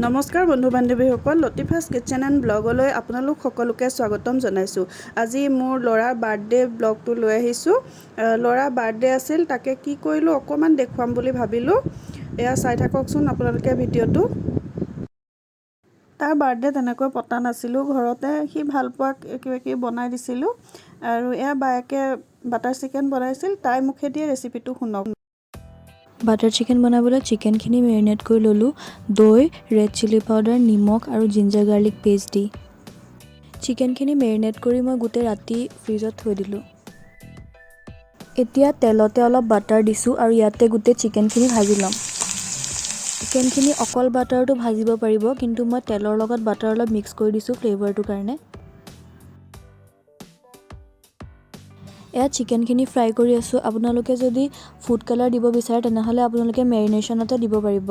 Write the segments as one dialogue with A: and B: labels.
A: নমস্কাৰ বন্ধু বান্ধৱীসকল, লতিফাছ kitchen and ব্লগলৈ আপোনালোক সকলোকে স্বাগতম জনাইছোঁ। আজি মোৰ ল'ৰাৰ বাৰ্থডে ব্লগটো লৈ আহিছোঁ। ল'ৰাৰ বাৰ্থডে আছিল, তাকে কি কৰিলোঁ অকণমান দেখুৱাম বুলি ভাবিলোঁ। এয়া চাই থাককচোন আপোনালোকে ভিডিঅ'টো। তাৰ বাৰ্থডে তেনেকৈ পতা নাছিলোঁ, ঘৰতে সি ভাল পোৱা কিবা কিবি বনাই দিছিলোঁ। আৰু এয়া বায়েকে বাটাৰ চিকেন বনাইছিল, তাই মুখেদিয়ে ৰেচিপিটো শুনক।
B: বাটাৰ চিকেন বনাবলৈ চিকেনখিনি মেৰিনেট কৰি ল'লোঁ দৈ, ৰেড চিলি পাউডাৰ, নিমখ আৰু জিঞ্জাৰ গাৰ্লিক পেষ্ট দি। চিকেনখিনি মেৰিনেট কৰি মই গোটেই ৰাতি ফ্ৰিজত থৈ দিলোঁ। এতিয়া তেলতে অলপ বাটাৰ দিছোঁ আৰু ইয়াতে গোটেই চিকেনখিনি ভাজি ল'ম। চিকেনখিনি অকল বাটাৰটো ভাজিব পাৰিব, কিন্তু মই তেলৰ লগত বাটাৰ অলপ মিক্স কৰি দিছোঁ ফ্লেভাৰটোৰ কাৰণে। এয়া চিকেনখিনি ফ্ৰাই কৰি আছোঁ। আপোনালোকে যদি ফুড কালাৰ দিব বিচাৰে তেনেহ'লে আপোনালোকে মেৰিনেশ্যনতে দিব পাৰিব।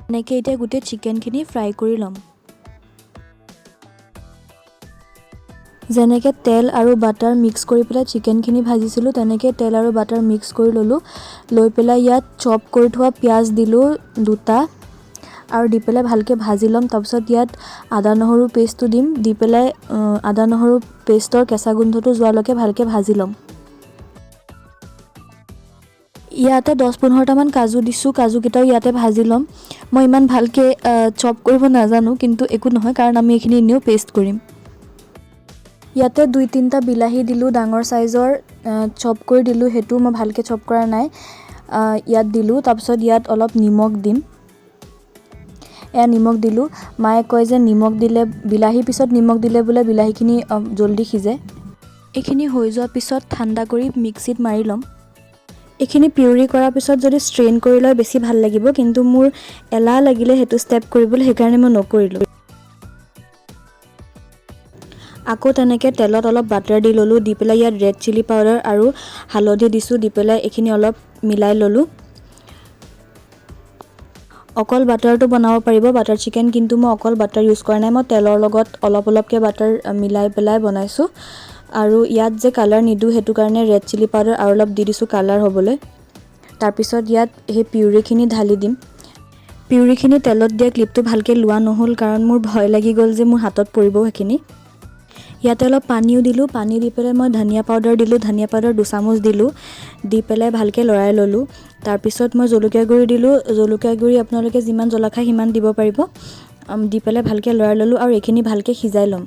B: এনেকৈ এতিয়া গোটেই চিকেনখিনি ফ্ৰাই কৰি ল'ম। যেনেকৈ তেল আৰু বাটাৰ মিক্স কৰি পেলাই চিকেনখিনি ভাজিছিলোঁ, তেনেকৈ তেল আৰু বাটাৰ মিক্স কৰি ল'লোঁ। লৈ পেলাই ইয়াত চপ কৰি থোৱা পিঁয়াজ দিলোঁ 2টা আৰু দি পেলাই ভালকৈ ভাজি ল'ম। তাৰপিছত ইয়াত আদা নহৰু পেষ্টটো দিম, দি পেলাই আদা নহৰু পেষ্টৰ কেঁচা গোন্ধটো যোৱালৈকে ভালকৈ ভাজি ল'ম। ইয়াতে 10-15টামান কাজু দিছোঁ, কাজুকেইটাও ইয়াতে ভাজি ল'ম। মই ইমান ভালকৈ চপ কৰিব নাজানো, কিন্তু একো নহয় কাৰণ আমি এইখিনি এনেও পেষ্ট কৰিম। ইয়াতে 2-3টা বিলাহী দিলোঁ, ডাঙৰ চাইজৰ চপ কৰি দিলোঁ, সেইটো মই ভালকৈ চপ কৰা নাই, ইয়াত দিলোঁ। তাৰপিছত ইয়াত অলপ নিমখ দিম। এয়া নিমখ দিলোঁ। মায়ে কয় যে নিমখ দিলে, বিলাহীৰ পিছত নিমখ দিলে বোলে বিলাহীখিনি জল্দি সিজে। এইখিনি হৈ যোৱাৰ পিছত ঠাণ্ডা কৰি মিক্সিত মাৰি ল'ম। এইখিনি পিউৰি কৰাৰ পিছত যদি ষ্ট্ৰেইন কৰি লয় বেছি ভাল লাগিব, কিন্তু মোৰ এলাহ লাগিলে সেইটো ষ্টেপ কৰিবলৈ, সেইকাৰণে মই নকৰিলোঁ। আকৌ তেনেকৈ তেলত অলপ বাটাৰ দি ল'লোঁ, দি পেলাই ইয়াত ৰেড চিলি পাউডাৰ আৰু হালধি দিছোঁ, দি পেলাই এইখিনি অলপ মিলাই ল'লোঁ। অকল বাটাৰটো বনাব পাৰিব বাটাৰ চিকেন, কিন্তু মই অকল বাটাৰ ইউজ কৰা নাই, মই তেলৰ লগত অলপ অলপকৈ বাটাৰ মিলাই পেলাই বনাইছোঁ। আৰু ইয়াত যে কালাৰ নিদিওঁ সেইটো কাৰণে ৰেড চিলি পাউডাৰ আৰু অলপ দি দিছোঁ কালাৰ হ'বলৈ। তাৰপিছত ইয়াত সেই পিউৰিখিনি ঢালি দিম। পিউৰিখিনি তেলত দিয়া ক্লিপটো ভালকৈ লোৱা নহ'ল কাৰণ মোৰ ভয় লাগি গ'ল যে মোৰ হাতত পৰিব সেইখিনি। ইয়াতে অলপ পানীও দিলোঁ, পানী দি পেলাই মই ধনিয়া পাউডাৰ দিলোঁ, ধনিয়া পাউডাৰ 2 চামুচ দিলোঁ, দি পেলাই ভালকৈ লৰাই ল'লোঁ। তাৰপিছত মই জলকীয়া গুড়ি দিলোঁ, জলকীয়া গুড়ি আপোনালোকে যিমান জ্বলা খায় সিমান দিব পাৰিব। দি পেলাই ভালকৈ লৰাই ল'লোঁ আৰু এইখিনি ভালকৈ সিজাই ল'ম।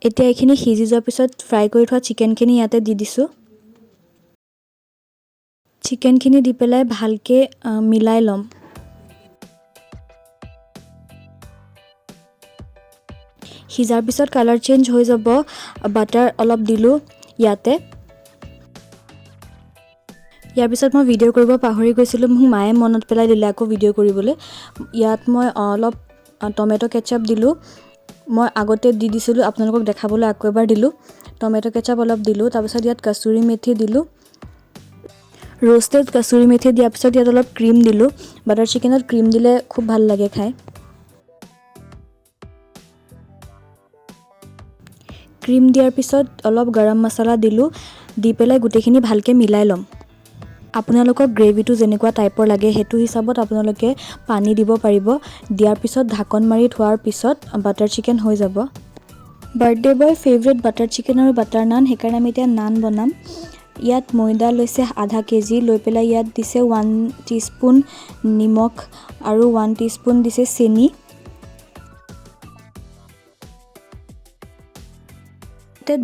B: এতিয়া এইখিনি সিজি যোৱাৰ পিছত ফ্ৰাই কৰি থোৱা চিকেনখিনি ইয়াতে দি দিছোঁ। চিকেনখিনি দি পেলাই ভালকৈ মিলাই ল'ম। সিজাৰ পিছত কালাৰ চেঞ্জ হৈ যাব, বাটাৰ অলপ দিলোঁ ইয়াতে। ইয়াৰ পিছত মই ভিডিঅ' কৰিব পাহৰি গৈছিলোঁ, মোক মায়ে মনত পেলাই দিলে আকৌ ভিডিঅ' কৰিবলৈ। ইয়াত মই অলপ টমেট' কেটচাপ দিলোঁ, মই আগতে দি দিছিলোঁ, আপোনালোকক দেখাবলৈ আকৌ এবাৰ দিলোঁ। টমেট' কেটচাপ অলপ দিলোঁ, তাৰপিছত ইয়াত কচুৰি মেথি দিলোঁ। ৰোষ্টেড কচুৰি মেথি দিয়াৰ পিছত ইয়াত অলপ ক্ৰীম দিলোঁ। বাটাৰ চিকেনত ক্ৰীম দিলে খুব ভাল লাগে খাই। ক্ৰীম দিয়াৰ পিছত অলপ গৰম মছলা দিলোঁ, দি পেলাই গোটেইখিনি ভালকৈ মিলাই ল'ম। আপোনালোকৰ গ্ৰেভিটো যেনেকুৱা টাইপৰ লাগে সেইটো হিচাপত আপোনালোকে পানী দিব পাৰিব। দিয়াৰ পিছত ঢাকন মাৰি থোৱাৰ পিছত বাটাৰ চিকেন হৈ যাব। বাৰ্থডে বয়ৰ ফেভৰেট বাটাৰ চিকেন আৰু বাটাৰ নান, সেইকাৰণে আমি এতিয়া নান বনাম। ইয়াত ময়দা লৈছে আধা কেজি, লৈ পেলাই ইয়াত দিছে 1 টিস্পুন নিমখ আৰু 1 টিস্পুন দিছে চেনি।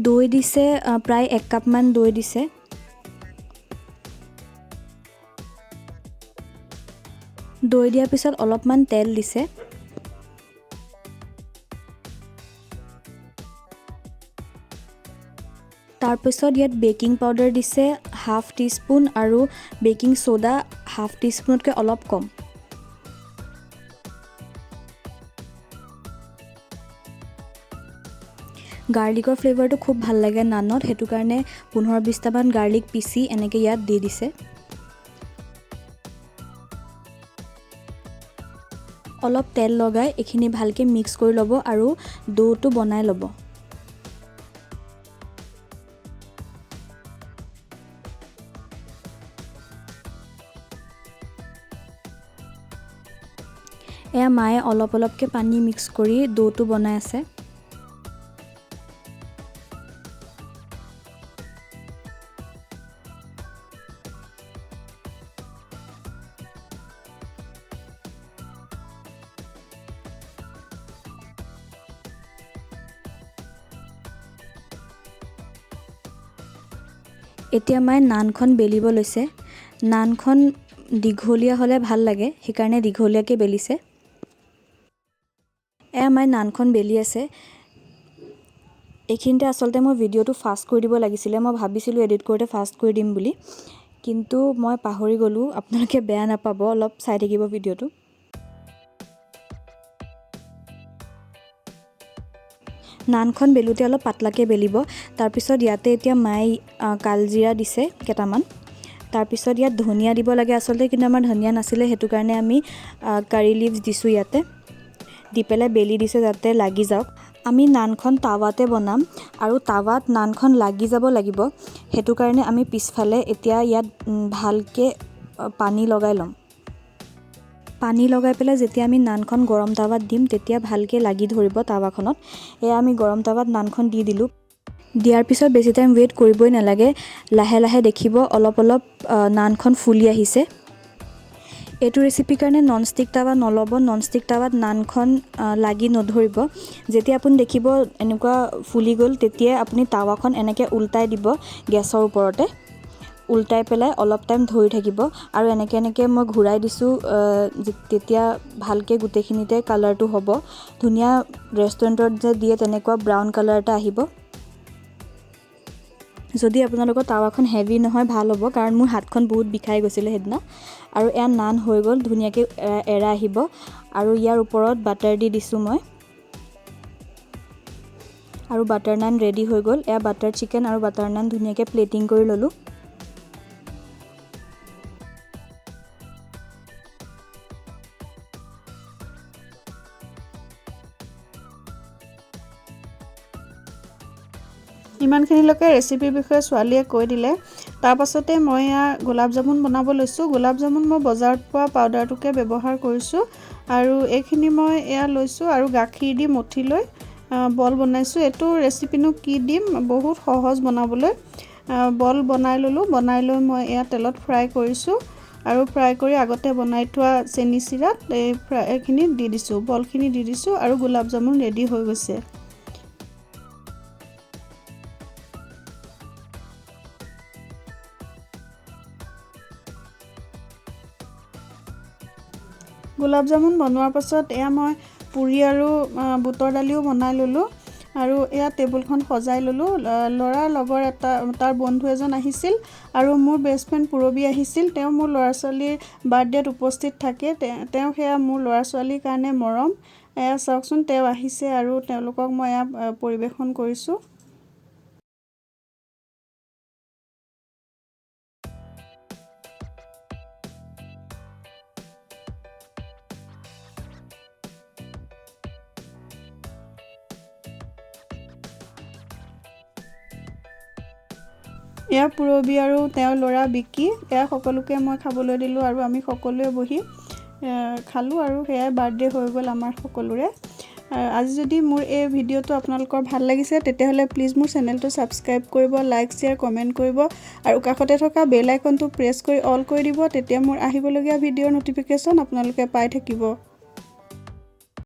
B: দৈ দিছে প্ৰায় 1 কাপমান দৈ দিছে। দৈ দিয়াৰ পিছত অলপমান তেল দিছে। তাৰপিছত ইয়াত বেকিং পাউডাৰ দিছে 1/2 টিস্পুন আৰু বেকিং ছ'ডা 1/2 টিস্পুনতকৈ অলপ কম। গাৰ্লিকৰ ফ্লেভাৰটো খুব ভাল লাগে নানত, সেইটো কাৰণে 15-20টামান গাৰ্লিক পিচি এনেকৈ ইয়াত দি দিছে। অলপ তেল লগাই এইখিনি ভালকৈ মিক্স কৰি ল'ব আৰু ডোটো বনাই ল'ব। এয়া মায়ে অলপ অলপকৈ পানী মিক্স কৰি ডোটো বনাই আছে। এতিয়া মায়ে নানখন বেলিব লৈছে। নানখন দীঘলীয়া হ'লে ভাল লাগে, সেইকাৰণে দীঘলীয়াকৈ বেলিছে। এয়া মায়ে নানখন বেলি আছে। এইখিনিতে আচলতে মই ভিডিঅ'টো ফাষ্ট কৰি দিব লাগিছিলে। মই ভাবিছিলোঁ এডিট কৰোঁতে ফাষ্ট কৰি দিম বুলি, কিন্তু মই পাহৰি গ'লোঁ। আপোনালোকে বেয়া নাপাব, অলপ চাই থাকিব ভিডিঅ'টো। নানখন বেলোতে অলপ পাতলাকৈ বেলিব। তাৰপিছত ইয়াতে এতিয়া মায়ে কালজিৰা দিছে কেইটামান। তাৰপিছত ইয়াত ধনিয়া দিব লাগে আচলতে, কিন্তু আমাৰ ধনিয়া নাছিলে, সেইটো কাৰণে আমি কাৰী লিভছ দিছোঁ ইয়াতে। দি পেলাই বেলি দিছে যাতে লাগি যাওক। আমি নানখন টাৱাতে বনাম আৰু টাৱাত নানখন লাগি যাব লাগিব, সেইটো কাৰণে আমি পিছফালে এতিয়া ইয়াত ভালকৈ পানী লগাই ল'ম। পানী লগাই পেলাই যেতিয়া আমি নানখন গৰম টাৱাত দিম তেতিয়া ভালকৈ লাগি ধৰিব টাৱাখনত। এয়া আমি গৰম টাৱাত নানখন দি দিলোঁ। দিয়াৰ পিছত বেছি টাইম ৱেইট কৰিবই নালাগে, লাহে লাহে দেখিব অলপ অলপ নানখন ফুলি আহিছে। এইটো ৰেচিপিৰ কাৰণে ননষ্টিক টাৱা নল'ব। ননষ্টিক টাৱাত নানখন লাগি নধৰিব। যেতিয়া আপুনি দেখিব এনেকুৱা ফুলি গ'ল, তেতিয়াই আপুনি টাৱাখন এনেকৈ উল্টাই দিব গেছৰ ওপৰতে। উল্টাই পেলাই অলপ টাইম ধৰি থাকিব আৰু এনেকৈ মই ঘূৰাই দিছোঁ, তেতিয়া ভালকৈ গোটেইখিনিতে কালাৰটো হ'ব। ধুনীয়া ৰেষ্টুৰেণ্টত যে দিয়ে তেনেকুৱা ব্ৰাউন কালাৰ এটা আহিব। যদি আপোনালোকৰ টাৱাখন হেভি নহয় ভাল হ'ব, কাৰণ মোৰ হাতখন বহুত বিষাই গৈছিলে সেইদিনা। আৰু এয়া নান হৈ গ'ল, ধুনীয়াকৈ এৰা আহিব। আৰু ইয়াৰ ওপৰত বাটাৰ দি দিছোঁ মই। আৰু বাটাৰ নান ৰেডি হৈ গ'ল। এয়া বাটাৰ চিকেন আৰু বাটাৰ নান ধুনীয়াকৈ প্লেটিং কৰি ল'লোঁ।
A: ইমানখিনিলৈকে ৰেচিপিৰ বিষয়ে ছোৱালীয়ে কৈ দিলে। তাৰপাছতে মই এয়া গোলাপ জামুন বনাব লৈছোঁ। গোলাপ জামুন মই বজাৰত পোৱা পাউডাৰটোকে ব্যৱহাৰ কৰিছোঁ। আৰু এইখিনি মই এয়া লৈছোঁ আৰু গাখীৰ দি মঠি লৈ বল বনাইছোঁ। এইটো ৰেচিপিনো কি দিম, বহুত সহজ বনাবলৈ। বল বনাই ল'লোঁ। বনাই লৈ মই এয়া তেলত ফ্ৰাই কৰিছোঁ। আৰু ফ্ৰাই কৰি আগতে বনাই থোৱা চেনি চিৰাত এইখিনি দি দিছোঁ, বলখিনি দি দিছোঁ আৰু গোলাপ জামুন ৰেডি হৈ গৈছে। গোলাপ জামুন বনোৱাৰ পাছত এয়া মই পুৰি আৰু বুটৰ দালিও বনাই ল'লোঁ। আৰু এয়া টেবুলখন সজাই ল'লোঁ। ল'ৰাৰ লগৰ তাৰ বন্ধু এজন আহিছিল আৰু মোৰ বেষ্ট ফ্ৰেণ্ড পূৰবী আহিছিল। তেওঁ মোৰ ল'ৰা ছোৱালীৰ বাৰ্থডেত উপস্থিত থাকে। তেওঁ সেয়া মোৰ ল'ৰা ছোৱালীৰ কাৰণে মৰম। এয়া চাওকচোন, তেওঁ আহিছে আৰু তেওঁলোকক মই এয়া পৰিৱেশন কৰিছোঁ। এয়া পূৰবী আৰু তেওঁৰ ল'ৰা বিকি, এয়া সকলোকে মই খাবলৈ দিলোঁ আৰু আমি সকলোৱে বহি খালোঁ আৰু সেয়াই বাৰ্থডে হৈ গ'ল আমাৰ সকলোৰে। আজি যদি মোৰ এই ভিডিঅ'টো আপোনালোকৰ ভাল লাগিছে, তেতিয়াহ'লে প্লিজ মোৰ চেনেলটো ছাবস্ক্ৰাইব কৰিব, লাইক শ্বেয়াৰ কমেণ্ট কৰিব আৰু কাষতে থকা বেল আইকনটো প্ৰেছ কৰি অল কৰি দিব। তেতিয়া মোৰ আহিবলগীয়া ভিডিঅ'ৰ ন'টিফিকেশ্যন আপোনালোকে পাই থাকিব।